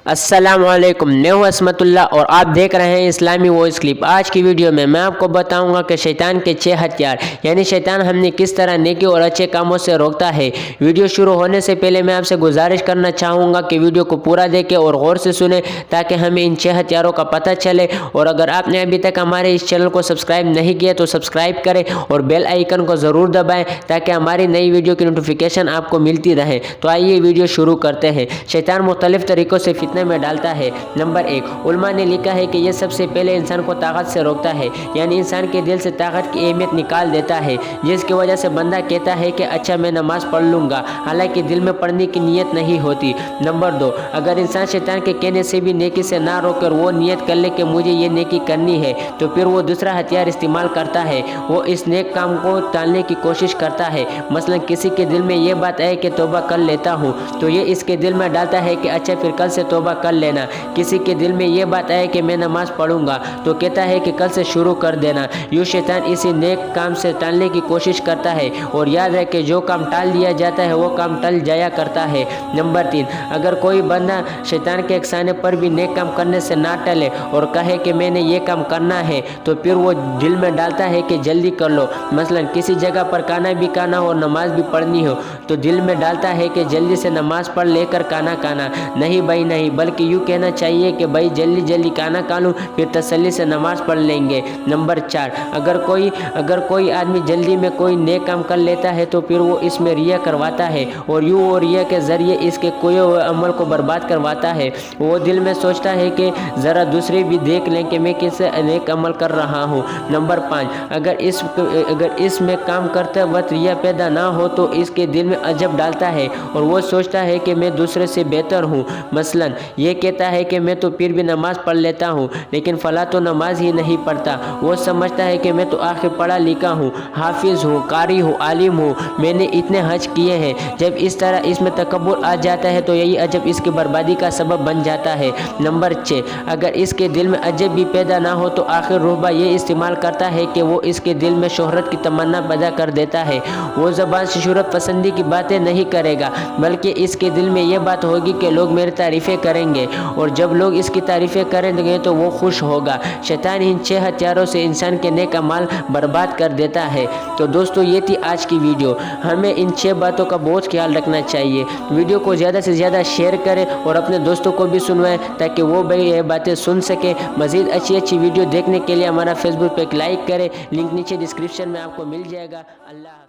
अस्सलामुअलैकुम, मैं हूं असमतुल्लाह और आप देख रहे हैं इस्लामी वॉइस क्लिप। आज की वीडियो में मैं आपको बताऊंगा कि शैतान के 6 हथियार यानी शैतान हमने किस तरह नेकी और अच्छे कामों से रोकता है। वीडियो शुरू होने से पहले मैं आपसे गुजारिश करना चाहूँगा कि वीडियो को पूरा देखें और गौर से सुने ताकि हमें इन 6 हथियारों का पता चले। और अगर आपने अभी तक हमारे इस चैनल को सब्सक्राइब नहीं किया तो सब्सक्राइब करें और बेल आइकन को ज़रूर दबाएँ ताकि हमारी नई वीडियो की नोटिफिकेशन आपको मिलती रहे। तो आइए वीडियो शुरू करते हैं। शैतान मुख्तलिफ तरीक़ों से फितने में डालता है। नंबर 1, उलमा ने लिखा है कि यह सबसे पहले इंसान को ताकत से रोकता है, यानी इंसान के दिल से ताकत की अहमियत निकाल देता है, जिसकी वजह से बंदा कहता है कि अच्छा मैं नमाज पढ़ लूँगा, हालांकि दिल में पढ़ने की नीयत नहीं होती। नंबर 2, अगर इंसान शैतान के कहने से भी नेकी से ना रोकर वो नियत कर ले कि मुझे ये नेकी करनी है, तो फिर वो दूसरा हथियार इस्तेमाल करता है। वो इस नेक काम को टालने की कोशिश करता है। मसलन किसी के दिल में ये बात है कि तौबा कर लेता हूँ, तो ये इसके दिल में डालता है कि अच्छा फिर कल से तौबा कर लेना। किसी के दिल में ये बात है कि मैं नमाज पढ़ूंगा, तो कहता है कि कल से शुरू कर देना। यूँ शैतान इसी नेक काम से टालने की कोशिश करता है। और याद रहे कि जो काम टाल दिया जाता है वो काम टल जाया करता है। नंबर 3, अगर कोई बंदा शैतान के एकसाने पर भी नेक काम करने से ना टले और कहे कि मैंने ये काम करना है, तो फिर वो दिल में डालता है कि जल्दी कर लो। मसलन किसी जगह पर खाना भी खाना हो और नमाज भी पढ़नी हो, तो दिल में डालता है कि जल्दी से नमाज पढ़ लेकर खाना खाना। नहीं भाई नहीं, बल्कि यूँ कहना चाहिए कि भाई जल्दी जल्दी खाना खा लूँ फिर तसल्ली से नमाज पढ़ लेंगे। नंबर 4, अगर कोई आदमी जल्दी में कोई नेक काम कर लेता है तो फिर वो इसमें रिया करवाता है और यूँ वो रिया के ज़रिए इसके कोई अमल को बर्बाद करवाता है। वो दिल में सोचता है कि ज़रा दूसरे भी देख लें कि मैं किस नेक अमल कर रहा हूँ। नंबर 5, अगर इसमें काम करते वक्त रिया पैदा ना हो तो इसके दिल में अजब डालता है और वो सोचता है कि मैं दूसरे से बेहतर हूँ। मसलन ये कहता है कि मैं तो फिर भी नमाज पढ़ लेता हूँ, लेकिन फ़ला तो नमाज ही नहीं पढ़ता। वो समझता है कि मैं तो आखिर पढ़ा लिखा हूँ, हाफिज़ हूँ, कारी हूँ, आलिम हूँ, मैंने इतने हज किए हैं। जब इस तरह इसमें तकब्बुर आ जाता है तो यही अजब इसकी बर्बादी का सबब बन जाता है। नंबर 6, अगर इसके दिल में अजब भी पैदा ना हो तो आखिर रुहबा ये इस्तेमाल करता है कि वो इसके दिल में शोहरत की तमन्ना पैदा कर देता है। वो ज़बान से शोहरत पसंदी की बातें नहीं करेगा, बल्कि इसके दिल में ये बात होगी कि लोग मेरी तारीफ़ें करेंगे और जब लोग इसकी तारीफ़ें करेंगे तो वो खुश होगा। शैतान इन 6 हथियारों से इंसान के नेक अमाल बर्बाद कर देता है। तो दोस्तों ये थी आज की वीडियो। हमें इन 6 बातों का बहुत ख्याल रखना चाहिए। वीडियो को ज़्यादा से ज़्यादा शेयर करें और अपने दोस्तों को भी सुनवाएं ताकि वो भी ये बातें सुन सकें। मज़ीद अच्छी वीडियो देखने के लिए हमारा फेसबुक पे लाइक करें, लिंक नीचे डिस्क्रिप्शन में आपको मिल जाएगा। अल्लाह।